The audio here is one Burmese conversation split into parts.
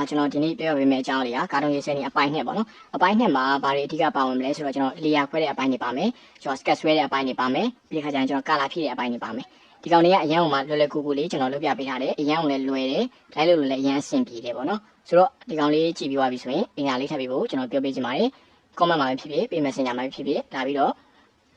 ကျွန်တော်ဒီနေ့ပြောပြပေးမယ့်အကြောင်းလေးကကာတွန်းရေးဆွဲနေအပိုင်းနှစ်ပေါ့နော်အပိုင်းနှစ်မှာဘာတွေအဓိကပါဝင်မလဲဆိုတော့ကျွန်တော်လေယာခွဲတဲ့အပိုင်းတွေပါမယ်ကျွန်တော် sketch ဆွဲတဲ့အပိုင်းတွေပါမယ်ပြီးခါကျရင်ကျွန်တော်ကာလာဖြည့်တဲ့အပိုင်းတွေပါမယ်ဒီကောင်လေးကအရန်အောင်မှလွယ်လွယ်ကူကူလေးကျွန်တော်လုပ်ပြပေးထားတယ်အရန်အောင်လည်းလွယ်တယ်လိုက်လို့လည်းအရန်အဆင်ပြေတယ်ပေါ့နော်ဆိုတော့ဒီကောင်လေးကြည့်ပြီးသွားပြီဆိုရင်အင်္ဂါလေးထပ်ပြီးဖို့ကျွန်တော်ပြောပေးချင်ပါတယ် comment မှာဖြစ်ဖြစ်ပေး messenger မှာဖြစ်ဖြစ်လာပြီးတော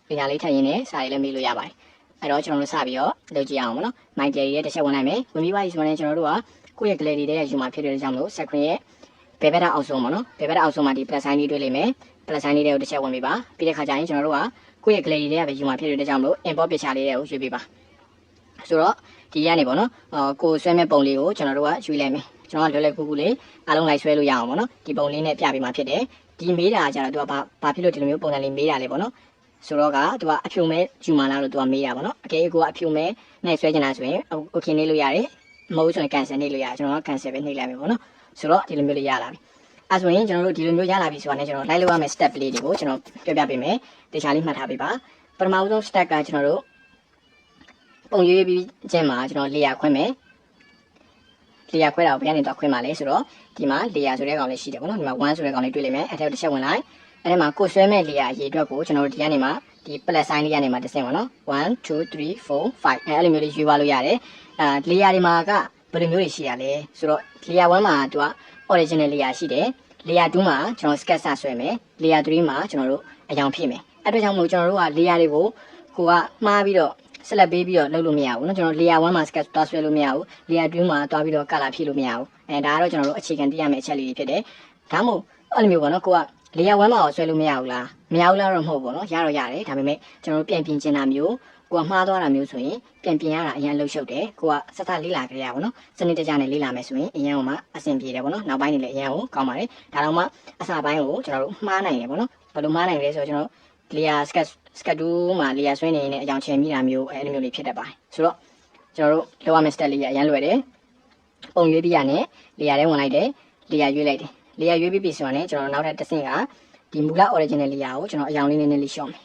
့အင်္ဂါလေးထပ်ရင်းနဲ့စာရေးလည်းမေးလို့ရပါတယ်အဲ့တော့ကျွန်တော်တို့စပြီးတော့လုပ်ကြည့်အောင်ပေါ့နော် my gallery ရဲ့တစ်ချက်ဝင်လိုက်မယ်ဝင်ပြီးသွားပြီဆိုရင်ကျွန်တော်တို့ကကိုယ့်ရဲ့ gallery ထဲယူမှာဖြစ်တဲ့ကြောင့်မလို့ screen ရဲ့ဘယ်ဘက်အောက်ဆုံးပေါ့နော်ဘယ်ဘက်အောက်ဆုံးမှာဒီ plus sign လေးတွေ့လိမ့်မယ် plus sign လေးတွေကိုတစ်ချက်ဝင်ပြီးပါပြီးတဲ့ခါကျရင်ကျွန်တော်တို့ကကိုယ့်ရဲ့ gallery ထဲကပဲယူမှာဖြစ်တဲ့ကြောင့်မလို့ import picture လေးတွေကိုရွေးပေးပါဆိုတော့ဒီကနေပေါ့နော်ကိုဆွဲမဲ့ပုံလေးကိုကျွန်တော်တို့ကရွေးလိုက်မယ်ကျွန်တော်ကလွယ်လွယ်ကူကူလေးအားလုံးလိုက်ဆွဲလို့ရအောင်ပေါ့နော်ဒီပုံလေးနဲ့ပြပေးမှာဖြစ်တယ်ဒီမေးတာကျတော့သူကဘာဖြစ်လို့ဒီလိုမျိုးပုံစံလေးမေးတာလဲပေါ့နော်ဆိုတော့ကသူကအဖြူမဲယူမလားလို့သူကမေးတာပေါ့နော်အကယ်ကိုကအဖြူမဲနဲ့ဆွဲချင်တာဆိုရင် okay နေလို့ရတယ်မဟုတ်ဆိုရင် cancel နေလို့ရတယ်ကျွန်တော်က cancel ပဲနှိပ်လိုက်မယ်ပေါ့နော်ဆိုတော့ဒီလိုမျိုးလေးရလာပြီအဲဆိုရင်ကျွန်တော်တို့ဒီလိုမျိုးရလာပြီဆိုတာနဲ့ကျွန်တော်လိုက်လို့ရမယ့် step လေးတွေကိုကျွန်တော်ပြောပြပေးမယ်တခြားလေးမှတ်ထားပေးပါပထမဆုံး step ကကျွန်တော်တို့ပုံရွေးပြီးခြင်းမှာကျွန်တော်လေယာခွဲမယ်လေယာခွဲတာကိုဘယ်ကနေတော့ခွဲမှာလဲဆိုတော့ဒီမှာလေယာဆိုတဲ့ကောင်လေးရှိတယ်ပေါ့နော်ဒီမှာ1ဆိုတဲ့ကောင်လေးတွေ့လိမ့်မယ်အဲ့ဒါတစ်ချက်ဝင်လိုက်အဲ့ဒီမှာကိုဆွဲမဲ့လေယာအရေးအတွက်ကိုကျွန်တော်တို့ဒီကနေမှာဒီ plus sign လေးကနေမှာတစ်ဆင့်ပေါ့နော်1 2 3 4 5အဲ့လိုမျိုးလေးရွေးသွားလို့ရတယ်လေယာတွေမှာကဘယ်လိုမျိုးတွေရှိရလဲဆိုတော့လေယာ1မှာသူက original လေယာရှိတယ်လေယာ2မှာကျွန်တော် sketch ဆွဲမယ်လေယာ3မှာကျွန်တော်တို့အယောင်ဖြည့်မယ်အဲ့အတွက်ကြောင့်မလို့ကျွန်တော်တို့ကလေယာတွေကိုကိုကမှားပြီးတော့ဆက်လက်ပေးပြီးတော့လုပ်လို့မရဘူးเนาะကျွန်တော်လေယာ1မှာ sketch သွားဆွဲလို့မရဘူးလေယာ2မှာသွားပြီးတော့ color ဖြည့်လို့မရဘူးဒါကတော့ကျွန်တော်တို့အခြေခံသိရမယ့်အချက်လေးတွေဖြစ်တယ်ဒါမှမဟုတ်အဲ့လိုမျိုးပေါ့နော်ကိုကလေယာ1မှာဆွဲလို့မရဘူးလားမရဘူးလားတော့မဟုတ်ဘူးเนาะရတော့ရတယ်ဒါပေမဲ့ကျွန်တော်တို့ပြန်ပြင်ချင်တာမျိုးကိုကမှားသွားတာမျိုးဆိုရင်ပြန်ပြင်ရတာအရင်လှုပ်ရှုပ်တယ်ကိုကစသလေးလာကြရပါတော့စနစ်တကျနဲ့လေးလာမယ်ဆိုရင်အရင်ကမှအဆင်ပြေတယ်ပေါ့နော်နောက်ပိုင်းနေလည်းအရင်ကိုကောင်းပါတယ်ဒါတော့မှအစပိုင်းကိုကျွန်တော်တို့မှားနိုင်တယ်ပေါ့နော်ဘယ်လိုမှားနိုင်လဲဆိုတော့ကျွန်တော်လေယာ sketch 2မှာလေယာဆွဲနေနေအကြောင်းချင်မိတာမျိုးအဲ့လိုမျိုးလေးဖြစ်တတ်ပါတယ်ဆိုတော့ကျွန်တော်တို့လောရမယ့် step လေးရအရင်လွယ်တယ်ပုံရွေးပြီးရနဲ့လေယာထဲဝင်လိုက်တယ်လေယာရွေးလိုက်တယ်လေယာရွေးပြီးပြီဆိုရင်ကျွန်တော်နောက်ထပ်တစ်ဆင့်ကဒီမူလ original လေယာကိုကျွန်တော်အယောင်လေးနည်းနည်းလေးရှော့မယ်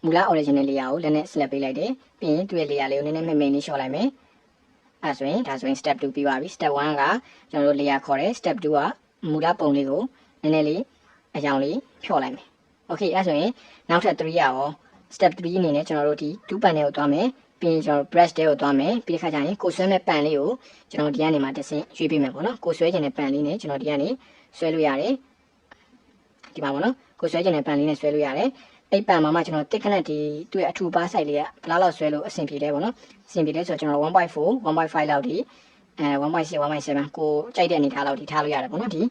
မူလ original လေယာကိုလည်းနဲ့ select ပေးလိုက်တယ်ပြီးရင်သူ့ရဲ့လေယာလေးကိုနည်းနည်းမှိန်လေးရှော့လိုက်မယ်အဲဆိုရင်ဒါဆိုရင် step 2ပြီးပါပြီ step 1ကကျွန်တော်တို့လေယာခေါ်တယ် step 2ကမူလပုံလေးကိုနည်းနည်းလေးအယောင်လေးဖြော့လိုက်မယ် okay အဲဆိုရင်နောက်ထပ်3ရအောင် step 3အနေနဲ့ကျွန်တော်တို့ဒီ2 panel ကိုသွားမယ်ပြီးရင်ကျွန်တော် brush တဲကိုသွားမယ်ပြီးတဲ့ခါကျရင်ကိုဆွဲမဲ့ pan လေးကိုကျွန်တော်ဒီကနေမှတစ်ဆင့်ရွေးပေးမယ်ပေါ့နော်ကိုဆွဲခြင်းတဲ့ pan လေးနဲ့ကျွန်တော်ဒီကနေဆွဲလို့ရတယ်ဒီမှာပေါ့နော်ကိုဆွဲခြင်းတဲ့ pan လေးနဲ့ဆွဲလို့ရတယ်အဲ့ pan မှာမှကျွန်တော်တစ်ခနဲ့ဒီသူ့ရဲ့အထူပါ size လေးကဘယ်လောက်ဆွဲလို့အဆင်ပြေလဲပေါ့နော်အဆင်ပြေလဲဆိုတော့ကျွန်တော် 1.4 1.5 လောက်ဒီ1.6 1.7ကိုကြိုက်တဲ့အနေထားလောက်ဒီထားလို့ရတယ်ပေါ့နော်ဒီ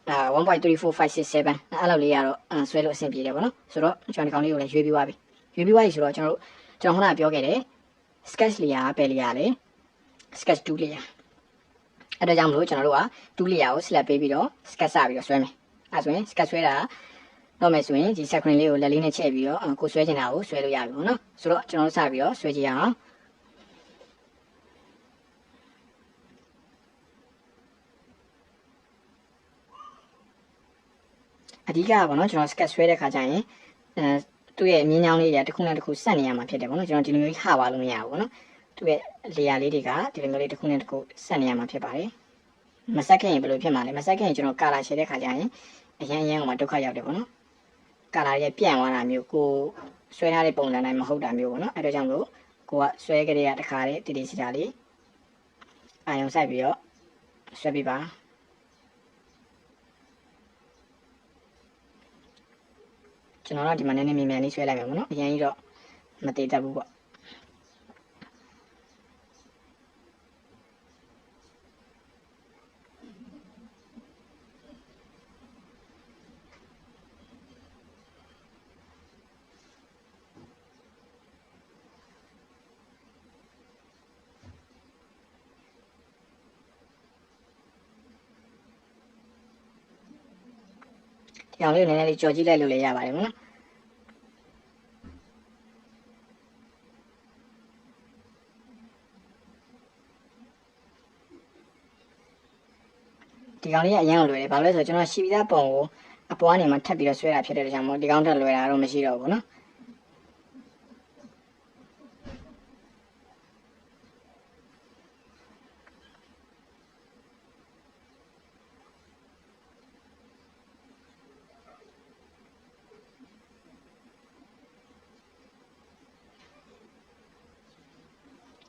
1.34567အဲ့လောက်လေးရတော့ဆွဲလို့အဆင်ပြေတယ်ပေါ့နော်ဆိုတော့ကျွန်တော်ဒီကောင်လေးကိုလည်းရွေးပြီးသွားပြီရွေးပြီးသွားပြီဆိုတော့ကျွန်တော်ခုနကပြောခဲ့တယ် sketch လေးရာပဲလေးရလဲ sketch 2လေးရအဲ့ဒါကြောင့်မလို့ကျွန်တော်တို့က2လေးရာကို select ပေးပြီးတော့ sketch စပြီးတော့ဆွဲမယ်အဲ့ဆိုရင် sketch ဆွဲတာတော့မယ်ဆိုရင်ဒီ screen လေးကိုလက်လေးနဲ့ချက်ပြီးတော့ကိုဆွဲချင်တာကိုဆွဲလို့ရပြီပေါ့နော်ဆိုတော့ကျွန်တော်တို့စပြီးတော့ဆွဲကြည့်ရအောင်အဓိကပေါ့နော်ကျွန်တော် sketch ဆွဲတဲ့ခါကျရင်သူ့ရဲ့မြင်းချောင်းလေးတွေတစ်ခုနဲ့တစ်ခုဆက်နေရမှာဖြစ်တယ်ပေါ့နော်ကျွန်တော်ဒီလိုမျိုးခပါလို့မရဘူးပေါ့နော်သူ့ရဲ့လေယာလေးတွေကဒီလိုမျိုးလေးတစ်ခုနဲ့တစ်ခုဆက်နေရမှာဖြစ်ပါတယ်မဆက်ခင်ရင်ဘယ်လိုဖြစ်မှာလဲမဆက်ခင်ရင်ကျွန်တော်ကာလာရှယ်တဲ့ခါကျရင်အရန်ရန်ကမှဒုက္ခရောက်တယ်ပေါ့နော်ကာလာရဲ့ပြန့်သွားတာမျိုးကိုဆွဲထားတဲ့ပုံစံတိုင်းမဟုတ်တာမျိုးပေါ့နော်အဲ့ဒါကြောင့်မလို့ကိုကဆွဲကြတဲ့တခါလေးတည်တည်စီတာလေးအာရုံစိုက်ပြီးတော့ဆွဲပြပါကျွန်တော်တို့ဒီမှာနည်းနည်းမြန်မြန်လေးဆွဲလိုက်မယ်ပေါ့နော်အရင်ကြီးတော့မတည်တတ်ဘူးပေါ့ဒီအောင်လေးနည်းနည်းလေးကြော်ကြည့်လိုက်လို့လည်းရပါတယ်ပေါ့နော်ဒီကောင်လေးကအရင်ကလွယ်တယ်ဘာလို့လဲဆိုတော့ကျွန်တော်ရှီပီသားပုံကိုအပွားနေမှာထပ်ပြီးတော့ဆွဲတာဖြစ်တဲ့ကြောင့်မို့ဒီကောင်ထက်လွယ်တာတော့မရှိတော့ဘူးနော်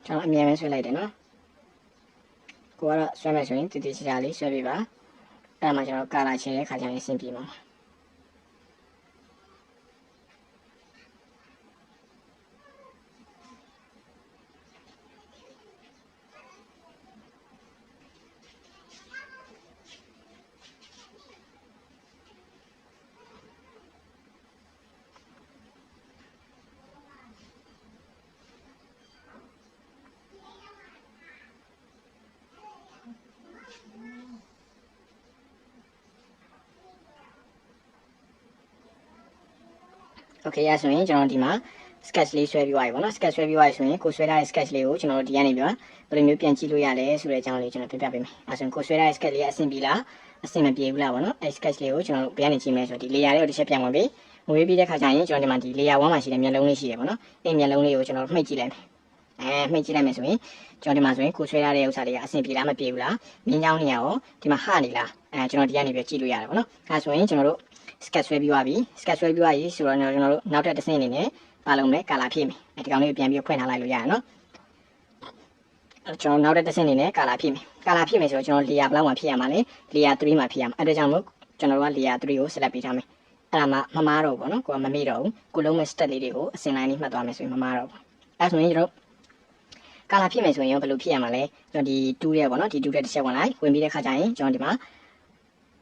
ကျွန်တော်အမြင်ပဲဆွဲလိုက်တယ်နော်ကိုကတော့ဆွဲမယ်ဆိုရင်တည်တည်ချာချာလေးဆွဲပြပါအဲ့မှာကျွန်တော်ကာလာချဲတဲ့ခါကျရင်အဆင်ပြေမှာโอเคရဆိုရင်ကျွန်တော်ဒီမှာ sketch လေးဆွဲပြီးသွားပြီပေါ့နော် sketch ဆွဲပြီးသွားပြီဆိုရင်ကိုဆွဲထားတဲ့ sketch လေးကိုကျွန်တော်ဒီကနေပြီးတော့ဘယ်လိုမျိုးပြန်ကြည့်လို့ရလဲဆိုတဲ့အကြောင်းလေးကျွန်တော်ပြပြပေးမယ်အဲဆိုရင်ကိုဆွဲထားတဲ့ sketch လေးအဆင်ပြေလားအဆင်မပြေဘူးလားပေါ့နော်အဲ sketch လေးကိုကျွန်တော်ဘယ်ကနေကြည့်မလဲဆိုတော့ဒီ layer လေးကိုတစ်ချက်ပြန်ဝင်ပြီးဝင်ပြီးတဲ့ခါကျရင်ကျွန်တော်ဒီမှာဒီ layer 1မှာရှိတဲ့မျက်လုံးလေးရှိတယ်ပေါ့နော်အဲ့မျက်လုံးလေးကိုကျွန်တော်မှိတ်ကြည့်လိုက်မယ်မှိတ်ကြည့်လိုက်မယ်ဆိုရင်ကျွန်တော်ဒီမှာဆိုရင်ကိုဆွဲထားတဲ့ဥစ္စာလေးကအဆင်ပြေလားမပြေဘူးလားမြင်းချောင်းနေရရောဒီမှာဟနေလားကျွန်တော်ဒီကနေပြီးကြည့်လို့ရတယ်ပေါ့နော်အဲဆိုရင်ကျွန်တော်တို့ sketch ဆွဲပြီးသွားပြီ sketch ဆွဲပြီးသွားပြီဆိုတော့ကျွန်တော်တို့နောက်ထပ်တစ်ဆင့်အနေနဲ့ပါလုံးနဲ့ကာလာဖြည့်မယ်ဒီကောင်လေးကိုပြန်ပြီးဖွင့်ထားလိုက်လို့ရတယ်နော်ကျွန်တော်နောက်တဲ့တစ်ဆင့်အနေနဲ့ကာလာဖြည့်မယ်ကာလာဖြည့်မယ်ဆိုတော့ကျွန်တော် layer ဘလောက်မှာဖြည့်ရမှာလဲ layer 3မှာဖြည့်ရမှာအဲ့ဒါကြောင့်မို့ကျွန်တော်တို့က layer 3ကို select ပေးထားမယ်အဲ့ဒါမှမမားတော့ဘူးပေါ့နော်ကိုကမမေ့တော့ဘူးကိုလုံးမဲ့ step လေးတွေကိုအစင်တိုင်းလေးမှတ်သွားမယ်ဆိုရင်မမားတော့ဘူးအဲ့ဆိုရင်ကျွန်တော်ကာလာဖြည့်မယ်ဆိုရင်ရောဘယ်လိုဖြည့်ရမှာလဲကျွန်တော်ဒီ2ရဲ့ပေါ့နော်ဒီ2ရဲ့တစ်ချက်ဝင်လိုက်ဝင်ပြီးတဲ့ခါကျရင်ကျွန်တော်ဒီမှာ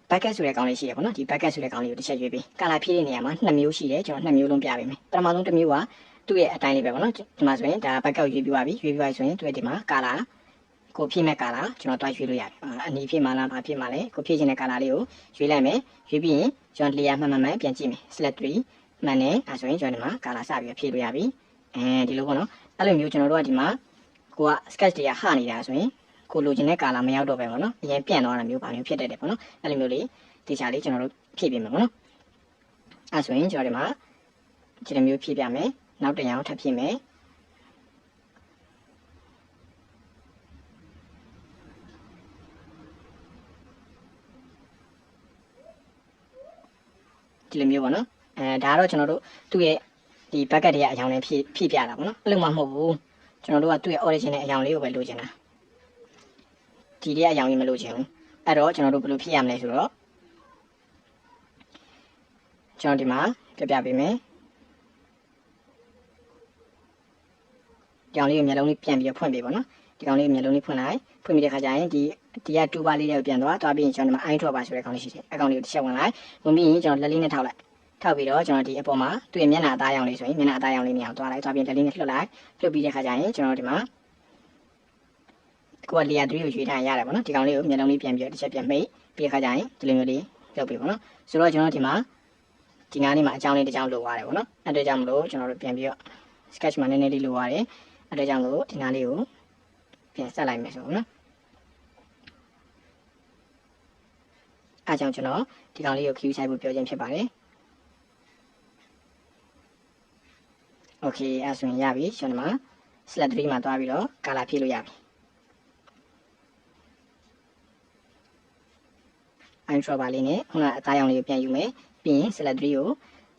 bucket ဆိုတဲ့ကောင်လေးရှိရပေါ့နော်ဒီ bucket ဆိုတဲ့ကောင်လေးကိုတစ်ချက်ရွေးပြီးကာလာဖြည့်တဲ့နေရာမှာ2မျိုးရှိတယ်ကျွန်တော်2မျိုးလုံးပြပေးမယ်ပထမဆုံးတစ်မျိုးကသူ့ရဲ့အတိုင်းလေးပဲပေါ့နော်ဒီမှာဆိုရင်ဒါ bucket ကိုရွေးပြီးသွားပြီရွေးပြီးသွားပြီဆိုရင်သူ့ရဲ့ဒီမှာကာလာကိုဖြည့်မဲ့ကာလာကျွန်တော်တွားရွေးလို့ရတယ်အနီးဖြည့်မှလားဘာဖြည့်မှလဲကိုဖြည့်ခြင်းတဲ့ကာလာလေးကိုရွေးလိုက်မယ်ရွေးပြီးရင်ကျွန်တော် layer မှန်ပြန်ကြည့်မယ် select 3မှန်တယ်အဲဆိုရင်ကျွန်တော်ဒီမှာကာလာစပြီးဖြည့်လို့ရပြီဒီလိုပေါ့နော်အဲ့လိုမျိုးကျွန်တော်တို့ကဒီမှာကိုက sketch တွေကဟနေတာဆိုရင်ကိုလိုချင်တဲ့ကာလာမရောက်တော့ပဲပေါ့နော်အရင်ပြန့်သွားတာမျိုးပါမျိုးဖြစ်တတ်တယ်ပေါ့နော်အဲ့လိုမျိုးလေးတေချာလေးကျွန်တော်တို့ဖြည့်ပေးမယ်ပေါ့နော်အဲဆိုရင်ကျွန်တော်ဒီမှာဒီလိုမျိုးဖြည့်ပြမယ်နောက်တစ်ရောင်ထပ်ဖြည့်မယ်ဒီလိုမျိုးပေါ့နော်ဒါကတော့ကျွန်တော်တို့သူ့ရဲ့ဒီ bucket တွေကအရောင်လေးဖြည့်ပြတာပေါ့နော်အဲ့လိုမှမဟုတ်ဘူးကျွန်တော်တို့ကသူ့ရဲ့ origin နဲ့အရောင်လေးကိုပဲလိုချင်တာဒီလေးကအရောင်ကြီးမလိုချင်ဘူးအဲ့တော့ကျွန်တော်တို့ဘယ်လိုဖြည့်ရမလဲဆိုတော့ကျွန်တော်ဒီမှာပြပြပေးမယ်ဒီကောင်လေးကိုမျက်လုံးလေးပြန်ပြီးဖွင့်ပေးပါနော်ဒီကောင်လေးကိုမျက်လုံးလေးဖွင့်လိုက်ဖွင့်ပြီးတဲ့ခါကျရင်ဒီက2ပါးလေးတွေကိုပြန်သွားပြီးရင်ကျွန်တော်ဒီမှာ eye drop ပါဆိုတဲ့ကောင်လေးရှိတယ်အကောင်လေးကိုတစ်ချက်ဝင်လိုက်ဝင်ပြီးရင်ကျွန်တော်လက်လေးနဲ့ထောက်လိုက်ထောက်ပြီးတော့ကျွန်တော်ဒီအပေါ်မှာသူ့ရဲ့မျက်နှာအသားရောင်လေးဆိုရင်မျက်နှာအသားရောင်လေးနေအောင်သွားလိုက်သွားပြီးလက်လေးနဲ့လှုပ်လိုက်လှုပ်ပြီးတဲ့ခါကျရင်ကျွန်တော်ဒီမှာကိုက layer 3ကိုရွေးထားရတယ်ပေါ့နော်ဒီကောင်လေးကိုမျက်လုံးလေးပြန်ပြီးတော့တစ်ချက်ပြန်မိတ်ပြီးတဲ့ခါကျရင်ဒီလိုမျိုးလေးလုပ်ပြီးပေါ့နော်ဆိုတော့ကျွန်တော်ဒီမှာဒီနားလေးမှာအကြောင်းလေးတစ်ကြောင်းလိုသွားတယ်ပေါ့နော်အဲ့ဒါကြောင့်မလို့ကျွန်တော်တို့ပြန်ပြီးတော့ sketch မှာနည်းနည်းလေးလိုရတယ်အဲ့ဒါကြောင့်လို့ဒီနားလေးကိုပြန်ဆက်လိုက်မယ်ဆိုတော့နော်အားကြောင့်ကျွန်တော်ဒီကောင်လေးကို queue ဆိုင်ဖို့ပြောခြင်းဖြစ်ပါတယ်โอเคအဲ့ဆိုရင်ရပြီကျွန်တော်မှာ select 3မှာသွားပြီးတော့ color ဖြည့်လို့ရပြီ intro ပါလေးနဲ့ခုနအသားရောင်လေးကိုပြန်ယူမယ်ပြီးရင် select 3ကို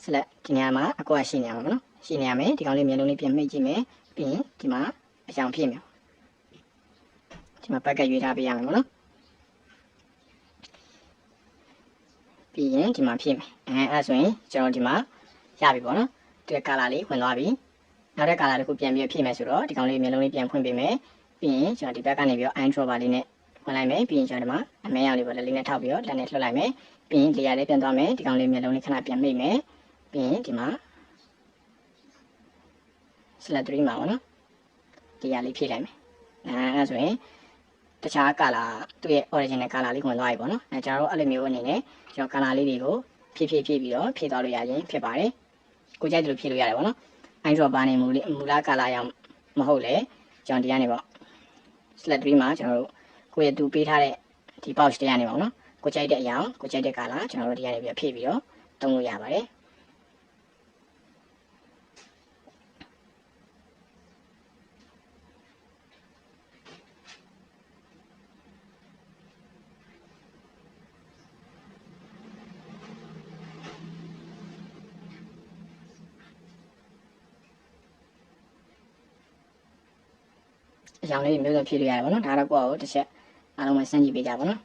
select ဒီနေရာမှာအကွာရှိနေရမှာပေါ့နော်ရှိနေရမယ်ဒီကောင်လေးမျက်လုံးလေးပြန်မှိတ်ကြည့်မယ်ပြီးရင်ဒီမှာအကြောင်ဖြည့်မယ်ဒီမှာ bucket ရွေးထားပေးရမယ်ပေါ့နော်ပြီးရင်ဒီမှာဖြည့်မယ်အဲ့ဆိုရင်ကျွန်တော်ဒီမှာရပြီပေါ့နော်ဒီ color လေးဝင်သွားပြီနောက်တဲ့ color တစ်ခုပြန်ပြီးဖြည့်မယ်ဆိုတော့ဒီကောင်လေးမျက်လုံးလေးပြန်ဖွင့်ပေးမယ်ပြီးရင်ကျွန်တော်ဒီဘက်ကနေပြီးတော့ intro ပါလေးနဲ့ဝင်လိုက်မယ်ပြီးရင်ကျွန်တော်ဒီမှာအမဲရောင်လေးပေါ့လက်လေးနဲ့ထောက်ပြီးတော့လက်နဲ့လှုပ်လိုက်မယ်ပြီးရင် layer လေးပြန်သွားမယ်ဒီကောင်လေးမျက်လုံးလေးခဏပြန်မိတ်မယ်ပြီးရင်ဒီမှာ select 3မှာပေါ့နော် layer လေးဖြည့်လိုက်မယ်အဲ့ဆိုရင်တခြား color သူ့ရဲ့ original color လေးဝင်သွားပြီပေါ့နော်ကျွန်တော်တို့အဲ့လိုမျိုးအနေနဲ့ကျွန်တော် color လေးတွေကိုဖြည့်ပြီးတော့ဖြည့်သွားလို့ရရင်ဖြစ်ပါတယ်ကိုကြိုက်တယ်လို့ဖြည့်လို့ရတယ်ပေါ့နော် intro ပါနေမူလ color ရောင်မဟုတ်လေကျွန်တော်ဒီကနေပေါ့ select 3မှာကျွန်တော်တို့ကိုယ့်ရဲ့သူပေးထားတဲ့ဒီ pouch တွေကနေပေါ့နော်ကိုကြိုက်တဲ့အရာကိုကြိုက်တဲ့ color ကျွန်တော်တို့ဒီကနေပြီးဖြည့်ပြီးတော့သုံးလို့ရပါတယ် ကြောင်လေးမျိုးစုံဖြည့်လို့ရတယ်ပေါ့နော်ဒါတော့ကိုယ့်ကိုတစ်ချက်အားလုံးပဲစမ်းကြည့်ပေးကြပါနော်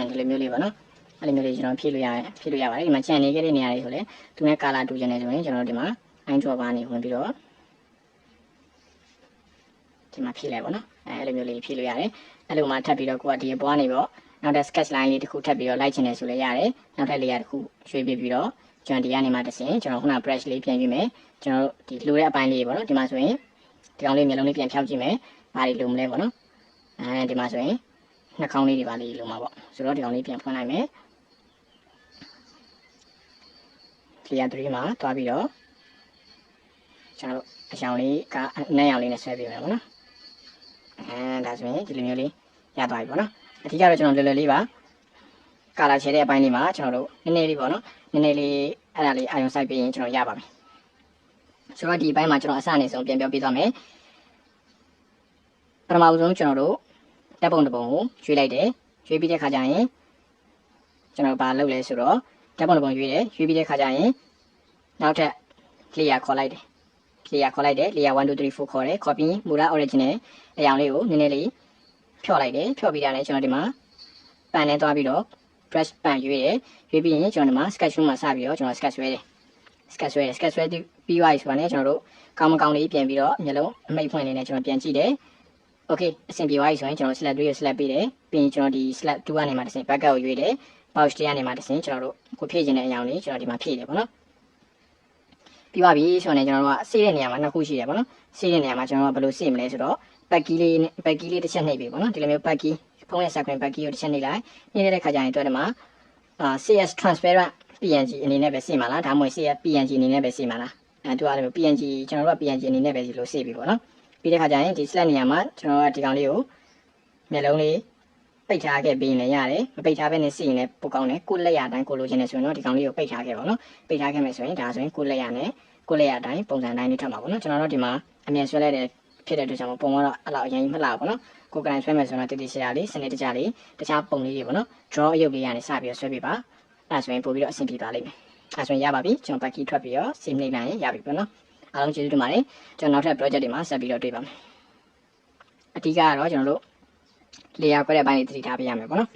ဒီလိုမျိုးလေးပေါ့နော်အဲ့လိုမျိုးလေးကျွန်တော်ဖြည့်လို့ရတယ်ဖြည့်လို့ရပါတယ်ဒီမှာချန်နေခဲ့တဲ့နေရာလေးဆိုလဲသူနဲ့ကာလာတူချင်တယ်ဆိုရင်ကျွန်တော်ဒီမှာအိုင်းကြော်ပါနေဝင်ပြီးတော့ဒီမှာဖြည့်လိုက်ပေါ့နော်အဲ့လိုမျိုးလေးဖြည့်လို့ရတယ်အဲ့လိုမှထပ်ပြီးတော့ကိုကဒီအပွားနေပေါ့နောက်တဲ့ sketch line လေးတစ်ခုထပ်ပြီးတော့လိုက်ချင်တယ်ဆိုလဲရတယ်နောက်ထပ် layer တစ်ခုရွှေ့ပြီးတော့ကျွန်တော်ဒီကနေမှတစ်ဆင့်ကျွန်တော်ခုန brush လေးပြန်ယူမယ်ကျွန်တော်ဒီလိုတဲ့အပိုင်းလေးပေါ့နော်ဒီမှာဆိုရင်ဒီကောင်လေးမျိုးလုံးလေးပြန်ဖြောက်ကြည့်မယ်ဘာတွေလိုမလဲပေါ့နော်ဒီမှာဆိုရင်နှာခေါင်းလေးတွေပါလေးလိုမှာပေါ့ဆိုတော့ဒီကောင်လေးပြန်ဖွင့်လိုက်မယ် layer 3မှာတွားပြီးတော့ကျွန်တော်အရောင်လေးကအနက်ရောင်လေးနဲ့ဆွဲပြမယ်ပေါ့နော်ဒါဆိုရင်ဒီလိုမျိုးလေးရသွားပြီပေါ့နော်အဓိကတော့ကျွန်တော်လွယ်လွယ်လေးပါကာလာချဲတဲ့အပိုင်းလေးမှာကျွန်တော်တို့နည်းနည်းလေးပေါ့နော်နည်းနည်းလေးအဲ့ဒါလေးအာရုံစိုက်ပြီးရင်ကျွန်တော်ရပါပြီဆိုတော့ဒီအပိုင်းမှာကျွန်တော်အစအနေဆုံးပြန်ပြောပြသွားမယ်ပထမဆုံးကျွန်တော်တို့တပ်ပုံတစ်ပုံကိုရွေးလိုက်တယ်ရွေးပြီးတဲ့ခါကျရင်ကျွန်တော်ဘာလုပ်လဲဆိုတော့တပ်ပုံတစ်ပုံရွေးတယ်ရွေးပြီးတဲ့ခါကျရင်နောက်ထပ် layer ခေါ်လိုက်တယ် layer ခေါ်လိုက်တယ် layer 1 2 3 4ခေါ်တယ် copy mura original အရောင်လေးကိုနည်းနည်းလေးဖြော့လိုက်တယ်ဖြော့ပြီးတာနဲ့ကျွန်တော်ဒီမှာပန်နဲ့သွားပြီးတော့ brush ပန်ရွေးတယ်ရွေးပြီးရင်ကျွန်တော်ဒီမှာ sketch tool မှာစပြီးတော့ကျွန်တော် sketch ဆွဲတယ် sketch ဆွဲပြီးသွားပြီဆိုတာနဲ့ကျွန်တော်တို့ကောင်းမကောင်းလေးပြန်ပြီးတော့မျက်လုံးအမိတ်ဖွင့်လေးနဲ့ကျွန်တော်ပြန်ကြည့်တယ်okay အဆင်ပြေသွားပြီဆိုရင်ကျွန်တော် select 3ကို select ပေးတယ်ပြီးရင်ကျွန်တော်ဒီ select 2ကနေမှတစ်ဆင့် background ကိုရွေးတယ် pouch 1ကနေမှတစ်ဆင့်ကျွန်တော်တို့ကိုဖြည့်ခြင်းတဲ့အရောင်လေးကျွန်တော်ဒီမှာဖြည့်တယ်ပေါ့နော်ပြီးပါပြီဆိုတော့ကျွန်တော်တို့ကစေးတဲ့နေရာမှာနှစ်ခုရှိတယ်ပေါ့နော်စေးတဲ့နေရာမှာကျွန်တော်တို့ကဘယ်လိုစေးမလဲဆိုတော့ back key လေးတစ်ချက်နှိပ်ပြီပေါ့နော်ဒီလိုမျိုး back key ဖုန်းရဲ့ screen back key ကိုတစ်ချက်နှိပ်လိုက်နှိပ်တဲ့ခါကျရင်တွေ့တယ်မှာCS transparent PNG အနေနဲ့ပဲစေးမှာလားဒါမှမဟုတ် CS PNG အနေနဲ့ပဲစေးမှာလားသူကလည်း PNG ကျွန်တော်တို့က PNG အနေနဲ့ပဲဒီလိုစေးပြီပေါ့နော်ပြီးတဲ့ခါကျရင်ဒီ select နေရာမှာကျွန်တော်ကဒီကောင်လေးကိုမျက်လုံးလေးပိတ်ထားခဲ့ပြီးရင်လည်းရတယ်မပိတ်ထားဘဲနဲ့စီရင်လည်းပိုကောင်းတယ်ကိုလက်ရအတိုင်းကိုလိုချင်တယ်ဆိုရင်တော့ဒီကောင်လေးကိုပိတ်ထားခဲ့ပါတော့ပိတ်ထားခဲ့မယ်ဆိုရင်ဒါဆိုရင်ကိုလက်ရနဲ့ကိုလက်ရအတိုင်းပုံစံတိုင်းလေးထပ်မှာပေါ့နော်ကျွန်တော်တို့ဒီမှာအမြင်ဆွဲလိုက်တဲ့ဖြစ်တဲ့အတွက်ကြောင့်ပုံကတော့အဲ့လောက်အရင်မလှဘူးပေါ့နော်ကိုကင်ဆွဲမယ်ဆိုတော့တတိရှာလေးစနစ်တကျလေးတခြားပုံလေးတွေပေါ့နော် draw အရုပ်လေးကနေစပြီးတော့ဆွဲပြပါအဲ့ဆိုရင်ပို့ပြီးတော့အဆင်ပြေပါလိမ့်မယ်အဲ့ဆိုရင်ရပါပြီကျွန်တော် back key ထွက်ပြီးတော့ save နှိပ်လိုက်ရင်ရပြီပေါ့နော်အားလုံးကျေးဇူးတင်ပါတယ်ကျွန်တော်နောက်ထပ် project တွေမှာဆက်ပြီးတော့တွေ့ပါမယ်အဓိကကတော့ကျွန်တော်တို့ layer ခွဲတဲ့ဘက်လေးတတိထားပေးရမယ်ပေါ့နော်